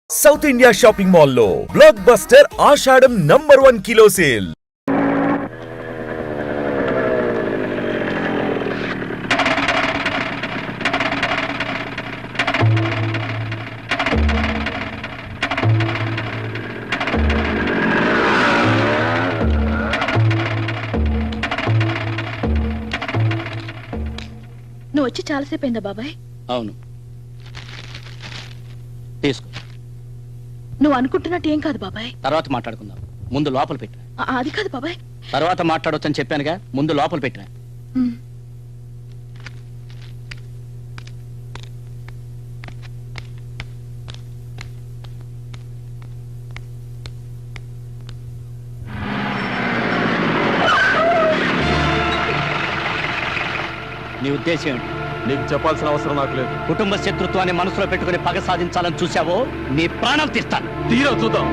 South India shopping మాల్లో block buster ఆషాఢం number 1 kilo sale. నువ్వు వచ్చి చాలాసేపు అయిందా బాబాయ్? అవును, తీసుకో. నువ్వు అనుకుంటున్నట్టు ఏం కాదు బాబాయ్. తర్వాత మాట్లాడుకుందాం, ముందు లోపల పెట్టిన. అది కాదు బాబాయ్. తర్వాత మాట్లాడొచ్చని చెప్పానుగా, ముందు లోపల పెట్టిన. ఉమ్. నీ ఉద్దేశం ఏంటి? నీకు చెప్పాల్సిన అవసరం నాకు లేదు. కుటుంబ శత్రుత్వాన్ని మనసులో పెట్టుకుని పగ సాధించాలని చూసావో నీ ప్రాణాలు తీస్తాను. తీరా చూద్దాం.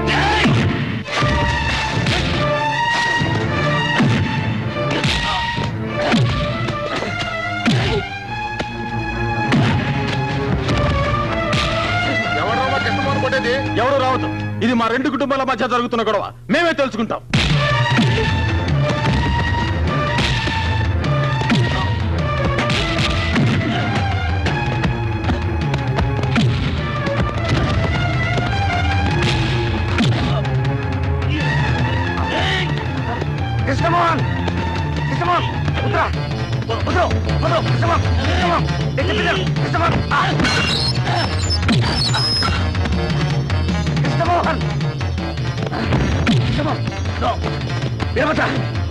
ఎవరు రావద్దు. ఇది మా రెండు కుటుంబాల మధ్య జరుగుతున్న గొడవ, మేమే తెలుసుకుంటాం. కృష్ణమోహన్, కృష్ణమోహన్, ఉత్తరా, ఉత్తరు, ఉత్తరు, కృష్ణమోహన్, కృష్ణమోహన్, కృష్ణమోహన్, కృష్ణమోహన్, కృష్ణమోహన్, వీరభద్ర,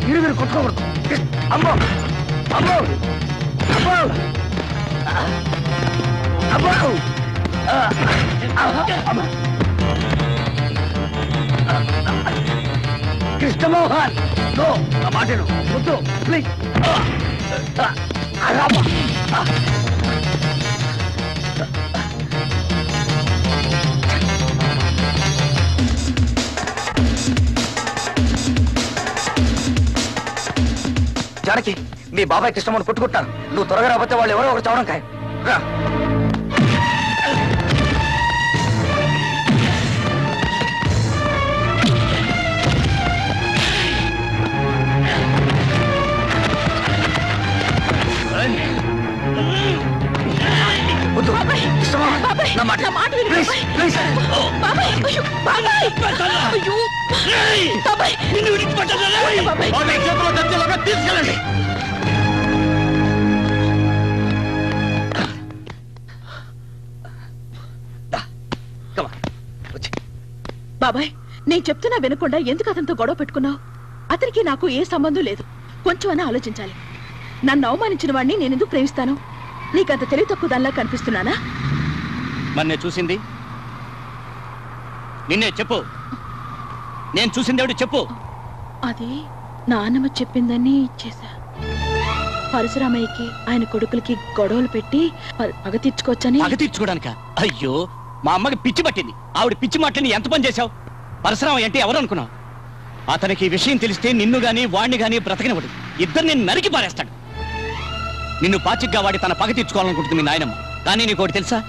మీరు కొట్టుకోకూడదు. అమ్మో, అమ్మో, అమ్మో, అమ్మో, కృష్ణమోహన్, నో, నా మాటను వద్దు, ప్లీజ్. జానకి, మీ బాబాయ్ కృష్ణమోహన్ కొట్టుకుంటాను. నువ్వు త్వరగా రాబోతే వాళ్ళు ఎవరో ఒకరు చవడం ఖాయం. రా. వద్దు, కృష్ణమోహన్, నా మాట విను. Please, please. బాబాయ్, అయ్యో, బాబాయ్, అయ్యో, బాబాయ్, నిన్ను విడిచిపెట్టను. బాబాయ్, వాళ్ళని చేతిలో దర్జీలుగా తీసుకెళ్ళండి. బాబాయ్, నేను చెప్తున్నా వినకుండా ఎందుకు అతనితో గొడవ పెట్టుకున్నావు? అతనికి నాకు ఏ సంబంధం లేదు. కొంచెం అని ఆలోచించాలి. నన్ను అవమానించిన వాడిని నేను ఎందుకు ప్రేమిస్తాను? నీకంత తెలివి తక్కువ దానిలా కనిపిస్తున్నానా? మరి నేను చూసింది నిన్నే చెప్పు. నేను చూసింది ఎవడు చెప్పు. అది నాన్నమ్మ చెప్పిందని చేశా. పరశురామయ్యకి ఆయన కొడుకులకి గొడవలు పెట్టి పగ తీర్చుకోవచ్చని. పగ తీర్చుకోవడానిక? అయ్యో, మా అమ్మకి పిచ్చి పట్టింది. ఆవిడ పిచ్చి మాటని ఎంత పని చేశావు? పరశురామయ్య అంటే ఎవరు అనుకున్నావు? అతనికి ఈ విషయం తెలిస్తే నిన్ను గాని వాణ్ణి గాని బ్రతకనివ్వడు. ఇద్దరు నేను నరికి పారేస్తాడు. నిన్ను పాచిగ్గా వాడి తన పగ తీర్చుకోవాలనుకుంటుంది మీ నాయనమ్మ. కానీ నీకోటి తెలుసా?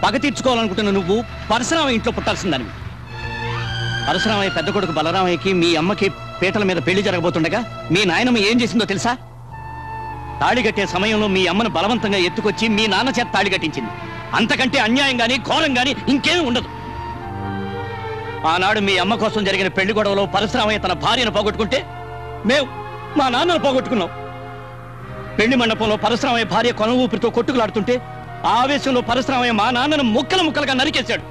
పగ తీర్చుకోవాలనుకుంటున్న నువ్వు పరశురామయ్య ఇంట్లో పుట్టాల్సిందని. పరశురామయ్య పెద్ద కొడుకు బలరామయ్యకి మీ అమ్మకి పీటల మీద పెళ్లి జరగబోతుండగా మీ నాయనమ్మ ఏం చేసిందో తెలుసా? తాళిగట్టే సమయంలో మీ అమ్మను బలవంతంగా ఎత్తుకొచ్చి మీ నాన్న చేత తాళి కట్టించింది. అంతకంటే అన్యాయం గాని ఘోరం గాని ఇంకేమీ ఉండదు. ఆనాడు మీ అమ్మ కోసం జరిగిన పెళ్లి గొడవలో పరశురామయ్య తన భార్యను పోగొట్టుకుంటే మేము మా నాన్నను పోగొట్టుకున్నాం. పెళ్లి మండపంలో పరశురామయ్య భార్య కొన ఊపిరితో కొట్టుకులాడుతుంటే ఆవేశంలో పరశురామయ్య మా నాన్నను ముక్కలు ముక్కలుగా నరికేశాడు.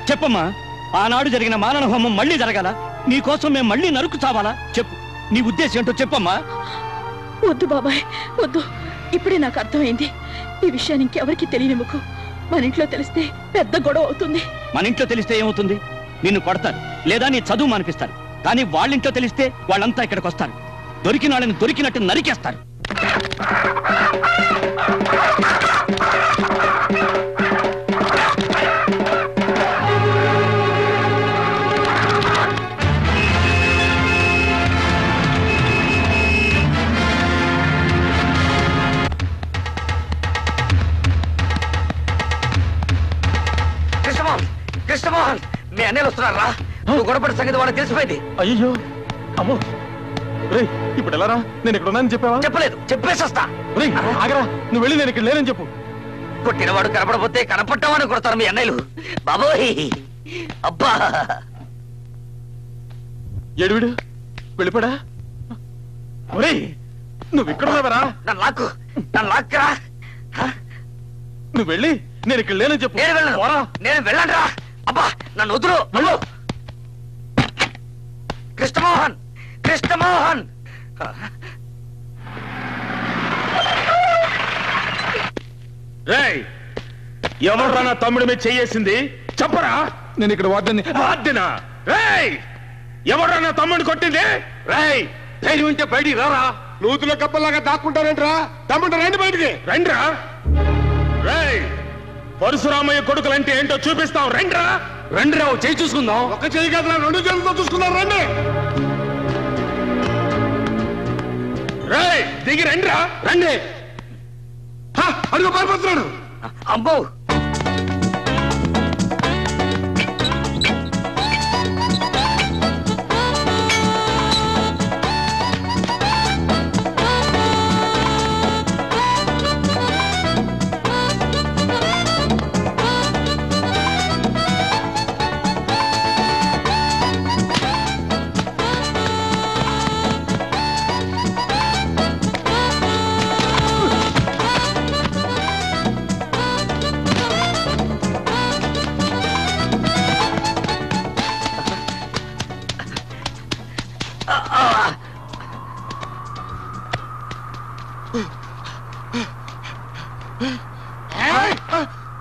చెప్పమ్మా, ఆనాడు జరిగిన మానవ హోమం మళ్ళీ జరగాల? నీకోసం మేము మళ్ళీ నరుకు చావాలా? చెప్పు, నీ ఉద్దేశం ఏంటో చెప్పమ్మా. వద్దు బాబాయ్, వద్దు. ఇప్పుడే నాకు అర్థమైంది. ఈ విషయాన్ని ఇంకెవరికి తెలియనివ్వకు. మన ఇంట్లో తెలిస్తే పెద్ద గొడవ అవుతుంది. మన ఇంట్లో తెలిస్తే ఏమవుతుంది? నిన్ను కొడతారు, లేదా నీ చదువు మానిపిస్తారు. కానీ వాళ్ళింట్లో తెలిస్తే వాళ్ళంతా ఇక్కడికి వస్తారు. దొరికిన వాళ్ళని దొరికినట్టు నరికేస్తారు. కృష్ణమోహన్ మీ అన్నయ్యలు వస్తున్నారా? నువ్వు గొడవపడి సంగతి వాళ్ళకి తెలిసిపోయింది. అయ్యో అమ్మో రే ఇప్పుడు ఎలా రా? నేను ఇక్కడ ఉన్నానని చెప్పావా? చెప్పలేదు, చెప్పేసొస్తా. రే ఆగరా, నువ్వు వెళ్ళి నేను ఇక్కడ లేనని చెప్పు. కొట్టినవాడు కనపడపోతే కనపడ్డామని కొడతారు మీ అన్నయ్యలు. బాబోయ్ అబ్బా. ఏడువిడు వెళ్ళిపోడా? ఒరేయ్ నువ్వు ఇక్కడ ఉన్నావరా? నన్ను లాక్కురా. నువ్వు వెళ్ళి నేను ఇక్కడ లేనని చెప్పు. నేను వెళ్ళను, పోరా. నేను వెళ్ళండిరా. అబ్బా నన్ను వదులు. అమ్మో. కృష్ణమోహన్ కృష్ణమోహన్. రేయ్ ఎవరు నా తమ్ముడి మీద చెయ్యేసింది చెప్పరా? నేను ఇక్కడ వార్డెన్ని. వార్డెనా? రేయ్ ఎవరు నా తమ్ముడిని కొట్టింది? రేయ్ ధైర్యం ఉంటే బయటికి రారా. నూతుల కప్పలాగా దాక్కుంటారేంట్రా? తమ్ముడు రండి బయటికి. రండ్రా. రేయ్ పరశురామయ్య కొడుకులంటే ఏంటో చూపిస్తాం. రండ్రా. రండి రావు, చేయి చూసుకుందాం. ఒక చెయ్యి కాదు, రెండు చేతులతో చూసుకున్నారు. రండి. రేయ్ దిగి రండ్రా. రండి. అడుగు పారిపోతున్నాడు. అమ్మో.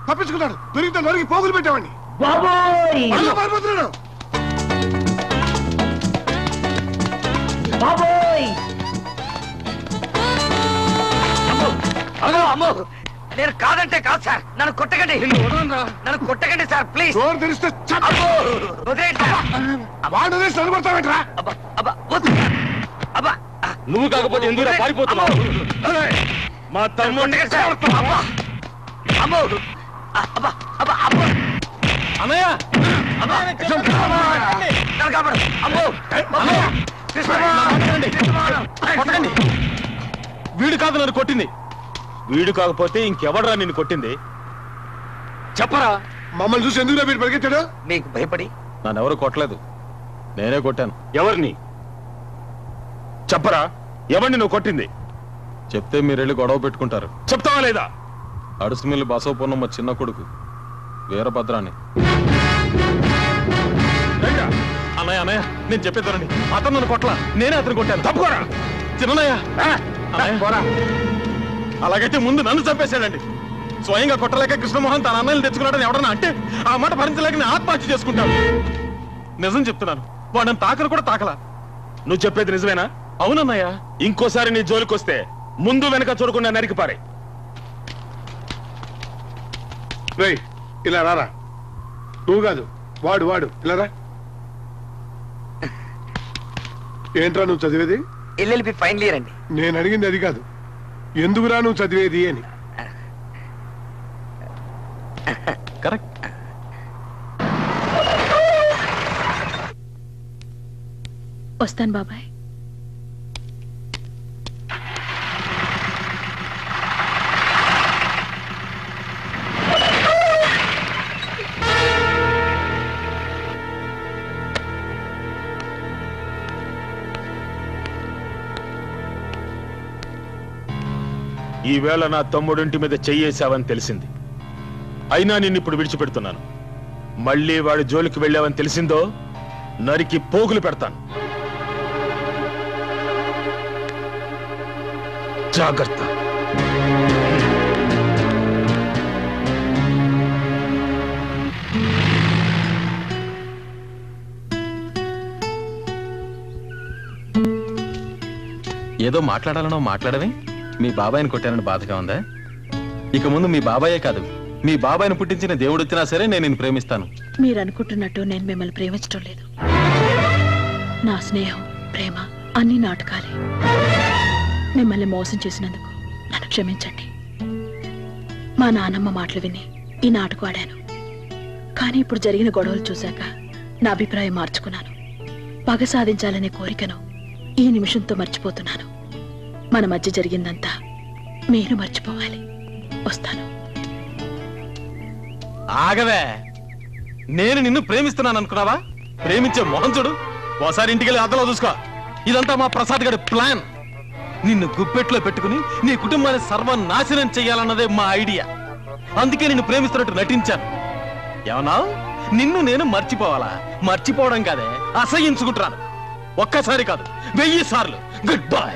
తప్పించుకున్నాడు. దొరికితే నరికి పోగులు పెట్టామండి. పారిపోతున్నాడు. అమ్మో అమ్మో. నేను కాదంటే కాదు సార్, నన్ను కొట్టకండి. నన్ను కొట్టకండి సార్ ప్లీజ్. డోర్ తెరిస్తే వాడు అనుకుంటావేంట్రా? నువ్వు కాకపోతే ఎందుకు పారిపోతున్నావు? మా తమ్ముడిని అన్నయ్య వీడు కాదు నన్ను కొట్టింది. వీడు కాకపోతే ఇంకెవడరా నిన్ను కొట్టింది? చెప్పరా. మమ్మల్ని చూసి ఎందుకు వీడు పరిగెత్తాడు? మీకు భయపడి. నన్ను ఎవరు కొట్టలేదు, నేనే కొట్టాను. ఎవరిని చెప్పరా? ఎవరిని నువ్వు కొట్టింది? చెప్తే మీరెళ్ళి గొడవ పెట్టుకుంటారు. చెప్తావా లేదా? అడుసుమిల్లి బసవపూర్ణమ్మ చిన్న కొడుకు వీరభద్రాన్ని. అన్నయ్య అన్నయ్య నేను చెప్పేదానండి. అతను నన్ను కొట్టలా, నేనే అతను కొట్టాను. తప్పుకోరా. చిన్నయ్య అలాగైతే ముందు నన్ను చంపేశాడండి. స్వయంగా కొట్టలేక కృష్ణమోహన్ తన అన్నయ్యలు తెచ్చుకున్నాడని ఎవడన్నా అంటే ఆ మాట భరించలేక నేను ఆత్మహత్య చేసుకుంటాను. నిజం చెప్తున్నాను, వాడు తాకలు కూడా తాకలా. నువ్వు చెప్పేది నిజమేనా? అవునన్నయ్య. ఇంకోసారి నీ జోలికొస్తే ముందు వెనక చూడకుండా నరికి పారే. ఇలా రారా. నువ్వు కాదు, వాడు వాడు ఇలా రా. ఏంట్రా నువ్వు చదివేది? ఎల్ఎల్బి ఫైనల్ ఇయర్ అండి. నేను అడిగింది అది కాదు, ఎందుకురా నువ్వు చదివేది అని. కరెక్ట్. వస్తాను బాబాయ్. ఈవేళ నా తమ్ముడింటి మీద చెయ్యేశావని తెలిసింది. అయినా నిన్నిప్పుడు విడిచిపెడుతున్నాను. మళ్ళీ వాడి జోలికి వెళ్ళావని తెలిసిందో నరికి పోగులు పెడతాను. జాగ్రత్త. ఏదో మాట్లాడాలనో మాట్లాడవే. మీ బాబాయిని కొట్టానని బాధగా ఉందా? ఇక ముందు మీ బాబాయే కాదు, మీ బాబాయిని పుట్టించిన దేవుడు వచ్చినా సరే నేను నిన్ను ప్రేమిస్తాను. మీరు అనుకుంటున్నట్టు నేను మిమ్మల్ని ప్రేమించడం లేదు. నా స్నేహం, ప్రేమ అన్ని నాటకాలే. మిమ్మల్ని మోసం చేసినందుకు నన్ను క్షమించండి. మా నానమ్మ మాటలు విని ఈ నాటకం ఆడాను. కానీ ఇప్పుడు జరిగిన గొడవలు చూశాక నా అభిప్రాయం మార్చుకున్నాను. పగ సాధించాలనే కోరికను ఈ నిమిషంతో మర్చిపోతున్నాను. మన మధ్య జరిగిందంతా మీరు మర్చిపోవాలి. వస్తాను. ఆగవే, నేను నిన్ను ప్రేమిస్తున్నాను అనుకున్నావా? ప్రేమించే మొహం చూడు. ఓసారి ఇంటికెళ్ళి అద్దలో చూసుకో. ఇదంతా మా ప్రసాద్ గారి ప్లాన్. నిన్ను గుప్పెట్లో పెట్టుకుని నీ కుటుంబాన్ని సర్వనాశనం చెయ్యాలన్నదే మా ఐడియా. అందుకే నిన్ను ప్రేమిస్తున్నట్టు నటించాను. ఏమన్నా నిన్ను నేను మర్చిపోవాలా? మర్చిపోవడం కాదే, అసహించుకుంటున్నాను. ఒక్కసారి కాదు, 1000 సార్లు. Good bye.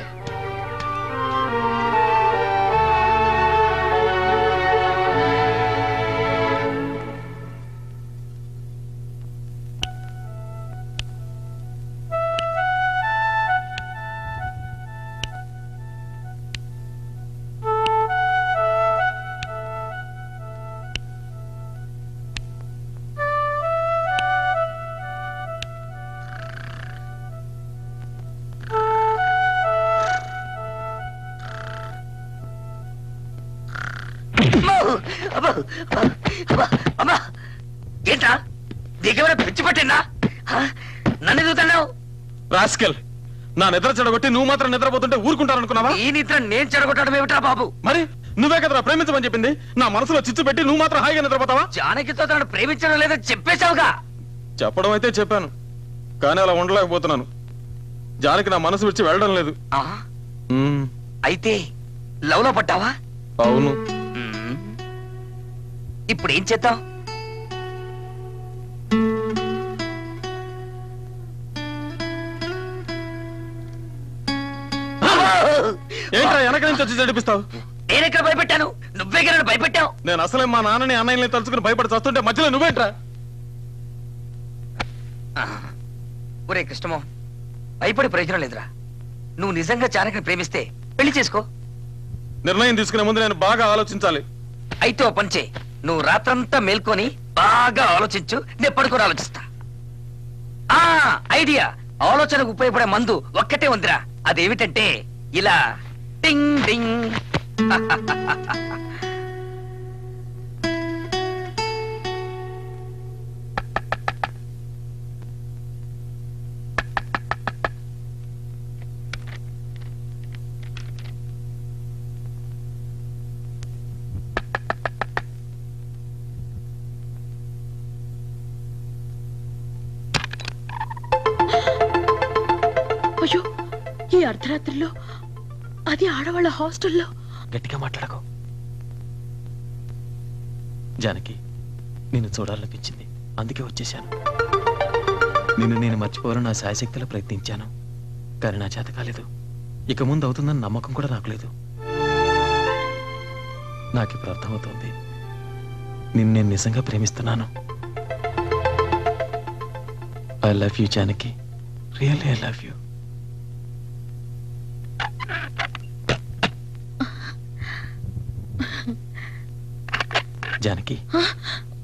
ఏంటా నీకెవరో పిచ్చి పట్టిందా? నన్ను ఎదుగుతున్నావు రాస్కెల్. నా నిద్ర చెడగొట్టి నువ్వు మాత్రం నిద్రపోతుంటే ఊరుకుంటారనుకున్నావా? ఈ నిద్ర నేను చెడగొట్టడం ఏమిట్రా బాబు? మరి నువ్వే కదరా ప్రేమించమని చెప్పింది. నా మనసులో చిచ్చు పెట్టి నువ్వు మాత్రం హాయిగా నిద్రపోతావా? జానకితో తనను ప్రేమించడం లేదని చెప్పేశావుగా. చెప్పడం అయితే చెప్పాను, కానీ అలా ఉండలేకపోతున్నాను. జానకి నా మనసు విడిచి వెళ్ళడం లేదు. అయితే లవ్ లో పడ్డావా? అవును. ఇప్పుడు ఏం చేద్దాం? ఏంట్రా వెనక నుంచి వచ్చి చడిపిస్తావు? నేనెక్కడ భయపెట్టాను? నువ్వే కదా భయపెట్టావు. నేను అసలే మా నాన్నని అన్నయ్యని తలుచుకుని భయపడి చస్తుంటే మధ్యలో నువ్వేంట్రా? ఒరే కృష్ణమోహన్, భయపడి ప్రయోజనం లేదురా. నువ్వు నిజంగా జానకిని ప్రేమిస్తే పెళ్లి చేసుకో. నిర్ణయం తీసుకునే ముందు నేను బాగా ఆలోచించాలి. అయితే ఓ పని చేయి, నువ్వు రాత్రంతా మేల్కొని బాగా ఆలోచించు, నేను పడుకొని ఆలోచిస్తా. ఐడియా, ఆలోచనకు ఉపయోగపడే మందు ఒక్కటే ఉందిరా. అదేమిటంటే ఇలా టింగ్ టింగ్. అయ్యో, ఈ అర్ధరాత్రిలో, అది ఆడవాళ్ళ హాస్టల్లో. గట్టిగా మాట్లాడకు జానకి. నిన్ను చూడాలనిపించింది, అందుకే వచ్చేశాను. నిన్ను నేను మర్చిపోవాలని నా శాయశక్తిలో ప్రయత్నించాను, కానీ నా చేత కాలేదు. ఇక ముందు అవుతుందని నమ్మకం కూడా నాకు లేదు. నాకు ఇప్పుడు అర్థమవుతోంది, నిన్ను నేను నిజంగా ప్రేమిస్తున్నాను. I love you Janaki, really I love you. Janaki,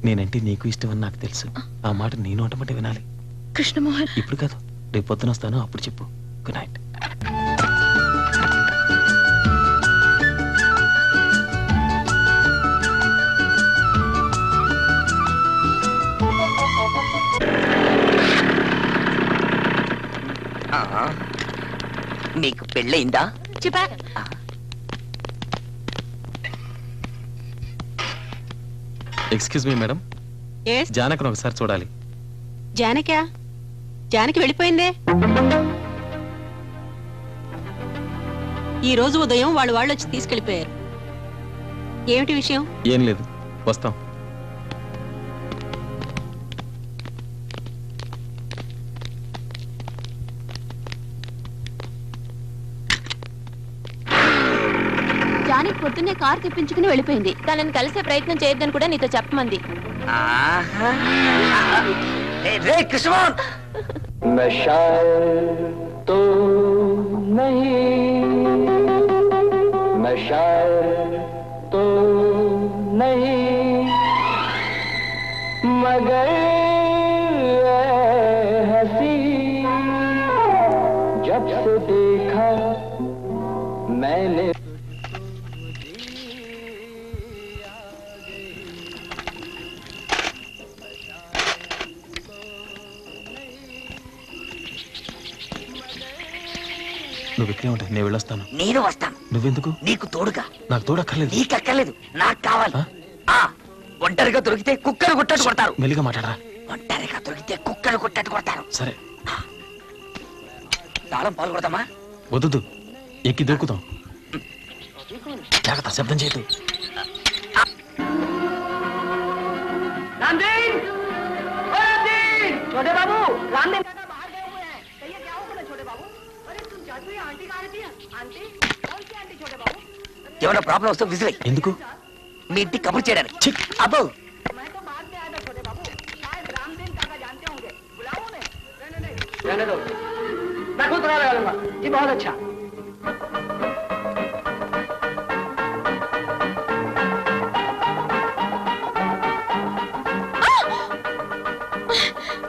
నేనంటే నీకు ఇష్టం అని నాకు తెలుసు. ఆ మాట నేను అటమంటే వినాలి. కృష్ణమోహన్, ఇప్పుడు కాదు, రేపు పొద్దున వస్తాను, అప్పుడు చెప్పు. Good night. నీకు పెళ్ళయిందా? చెప్పా. ఎక్స్క్యూజ్ మీ మేడం, జానకిని ఒకసారి చూడాలి. జానకా? జానకి వెళ్ళిపోయిందే. ఈ రోజు ఉదయం వాళ్ళు వచ్చి తీసుకెళ్లిపోయారు. ఏమిటి విషయం? ఏం లేదు, వస్తాం. జానకి పొద్దున్నే కారు తెప్పించుకుని వెళ్ళిపోయింది. తనని కలిసే ప్రయత్నం చేయొద్దని కూడా నీతో చెప్పమంది. రే కృష్ణమోహన్, मैं शायर तो नहीं, मैं शायर तो नहीं, मगर हंसी जब से देखा मैंने నువ్వు ఇక్కడే ఉంటా, నేను వెళ్ళొస్తాను. నేను వస్తాను. నువ్వెందుకు? నీకు తోడుగా. నాకు తోడక్కర్లేదు. నీకు అక్కర్లేదు, నాకు కావాలి. ఆ? ఒంటరిగా దొరికితే కుక్కలు కొట్టట్టు కొడతారు. మెల్లిగా మాట్లాడరా. ఒంటరిగా దొరికితే కుక్కలు కొట్టట్టు కొడతారు. సరే. తాళం పాలు కొడతామా? వద్దు, ఎక్కి దూకుతాం. జాగ్రత్త, శబ్దం చేయదు. छोटे बाबू, रामदेव काका बाहर गए हुए हैं। कहिए क्या हो गया छोटे बाबू? अरे तुम चाहते हो आंटी कहाँ रहती है? आंटी? कौन सी आंटी छोटे बाबू? ఏమైనా ప్రాబ్లం వస్తే విజిల్ ఎందుకు? మీ ఇంటికి కబుర్ చేయడానికి. ఛీ! అబ్బో मैं तो बाद में आया था छोटे बाबू, शायद रामदेव काका जानते होंगे, बुलाओ उन्हें। नहीं, रहने दो, मैं खुद बना लगा। जी बहुत अच्छा।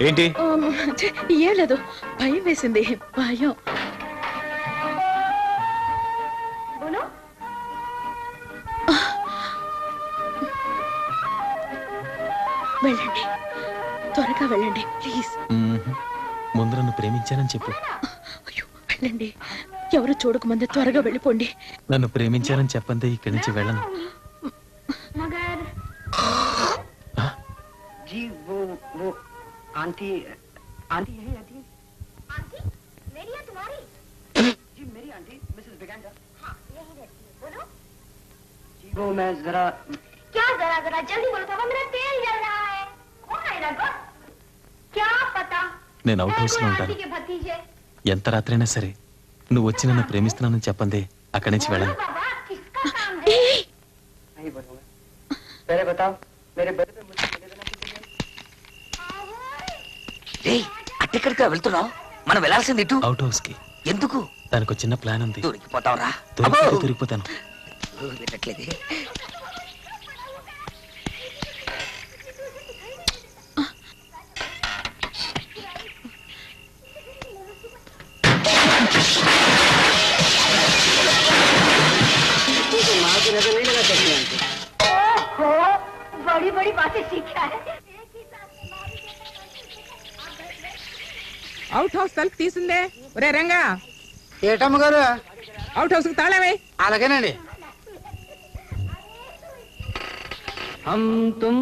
ఏంటి? ఏం లేదు, భయం వేసింది. భయం. వెళ్ళండి, త్వరగా వెళ్ళండి ప్లీజ్. ముందు నన్ను ప్రేమించానని చెప్పు. అయ్యో వెళ్ళండి, ఎవరు చూడకముందే త్వరగా వెళ్ళిపోండి. నన్ను ప్రేమించానని చెప్పందే ఇక్కడి నుంచి వెళ్ళను. जी वो आंटी आंटी यही रहती है? आंटी मेरी या तुम्हारी? जी मेरी आंटी मिसेस बिगेंडर। हाँ यही रहती है, बोलो। जी वो मैं जरा क्या जरा जरा जल्दी बोलो पापा, मेरा तेल जल रहा है। कौन है ना? क्या पता? నేను అవుట్ హౌస్ లో ఉంటాను. आंटी के भतीजे। ఎంత రాత్రైనా సరే నువ్వు వచ్చి నన్ను ప్రేమిస్తున్నానని చెప్పందే అక్కడి నుంచి వెళ్ళను. बाबा किसका काम है? नहीं बोलूंगा। पहले बताओ मेरे बेटे पे मुझे निवेदन की जरूरत ఏయ్, అట్టెక్కడికి వెళ్తున్నావు? మనం వెళ్ళాల్సింది ఇటు. అవుట్ హౌస్ కి. ఎందుకు? దానికి ఒక చిన్న ప్లాన్ ఉంది. దొరికిపోతావురా? దొరికిపోతాను. వినట్లేదే. माँ की नजर नहीं लगा सकती आंटी। बड़ी बड़ी बातें सीखा है। అవుట్ హౌస్ తలుపు తీసిందే. ఒరే రంగా, ఏటమ్మ గారు? అవుట్ హౌస్ కి తాళమే. అలాగేనండి. हम तुम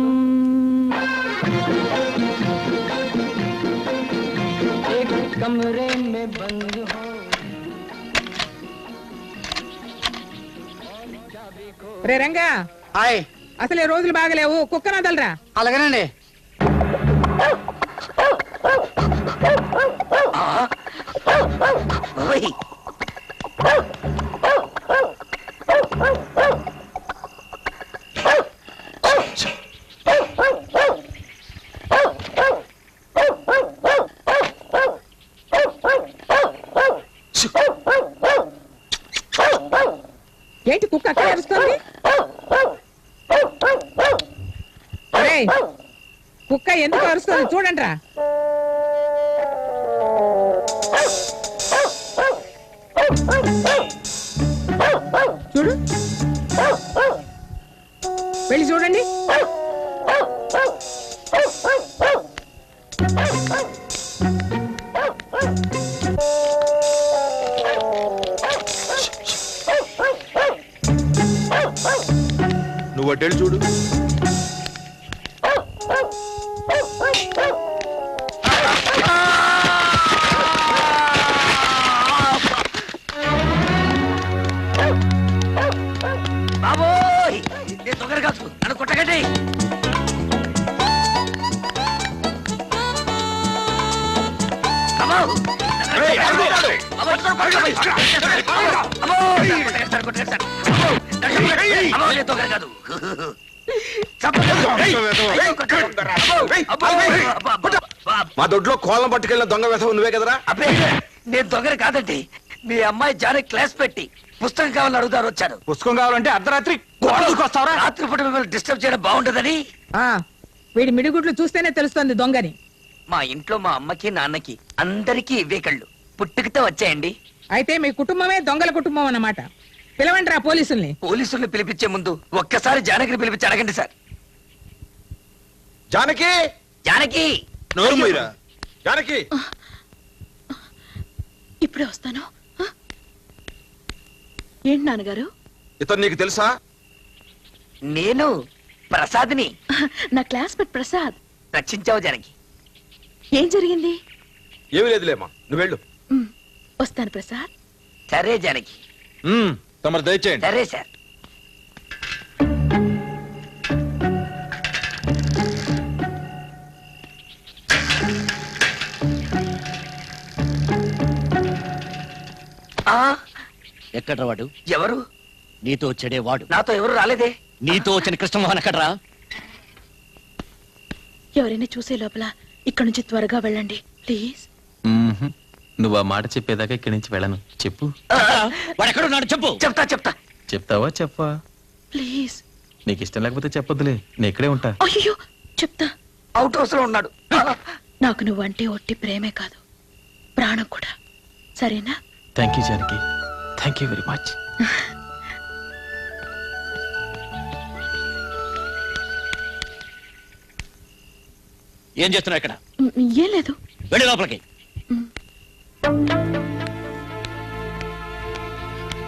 एक कमरे में बंद हो। ఒరే రంగా, హాయ్. అసలే రోజులు బాగలేవు, కుక్కన వదలరా. అలాగేనండి. ఓయ్, ఏంటి కుక్క అక్కడ అరుస్తోంది? ఒరేయ్, కుక్క ఎందుకు అరుస్తోంది చూడండి రా. చూడు, వెళ్ళి చూడండి. నువ్వు అడ్డేళ్ళు చూడు. బాబోయ్, నేను దొంగలు కాదు, నన్ను కొట్టకండి. అమ్మో! అమ్మో, కొట్టేస్తాను, కొట్టేస్తాను. అమ్మో, నేను దొంగలు కాదు. మా దొడ్లో కోళ్ళం పట్టుకెళ్ళిన దొంగ వ్యసనం నువ్వే కదరా? అబ్బే, నేను దొంగలు కాదండి. మీ అమ్మాయి జానే క్లాస్ పెట్టి పుస్తకం కావాలని అడుగుతారు వచ్చాను. పుస్తకం కావాలంటే అర్ధరాత్రి గోడలకు వస్తావరా? రాత్రిపూట మిమ్మల్ని డిస్టర్బ్ చేయడం బాగుంటుందని. ఆ వీడి మిడిగుడ్లు చూస్తేనే తెలుస్తోంది దొంగని. మా ఇంట్లో మా అమ్మకి నాన్నకి అందరికీ ఇవే కళ్ళు పుట్టుకతో వచ్చాయండి. అయితే మీ కుటుంబమే దొంగల కుటుంబం అన్నమాట. పిలవండి రా పోలీసుల్ని. పోలీసుల్ని పిలిపించే ముందు ఒక్కసారి జానకిని పిలిపించి అడగండి సార్. జానకి, జానకి, నోరు మూయరా. జానకి, ఇప్పుడే వస్తాను. ఏంటి నాన్నగారు? ఇతను నీకు తెలుసా? నేను ప్రసాద్ని. నా క్లాస్మేట్ ప్రసాద్. రక్షించావు జానకి. ఏం జరిగింది? ఏమీ లేదులేమ్మా, నువ్వు వెళ్ళు. వస్తాను ప్రసాద్. సరే జానకి. తమరు దయచేయండి. సరే సార్. ఎక్కడ్రా వాడు? ఎవరు? నీతో వచ్చాడే వాడు. నాతో ఎవరు రాలేదే. నీతో వచ్చిన కృష్ణమోహన్ ఎక్కడ్రా? ఎవరైనా చూసే లోపల ఇక్కడ నుంచి త్వరగా వెళ్ళండి ప్లీజ్. నువ్వు ఆ మాట చెప్పేదాకా ఇక్కడి నుంచి వెళ్ళను. చెప్పు. వాడు ఎక్కడున్నాడు చెప్పు. చెప్తా చెప్తా. చెప్తావా? చెప్పవా? ప్లీజ్. నీకు ఇష్టం లేకపోతే చెప్పొద్దులే, నేను ఇక్కడే ఉంటా. అయ్యో చెప్తా. అవుట్ హౌస్ లో ఉన్నాడు. నాకు నువ్వంటే ఒట్టి ప్రేమే కాదు, ప్రాణం కూడా. సరేనా? Thank you Janaki, thank you very much. ఏం చేస్తున్నావు ఇక్కడ? ఏం లేదు. వెళ్ళి లోపలికి.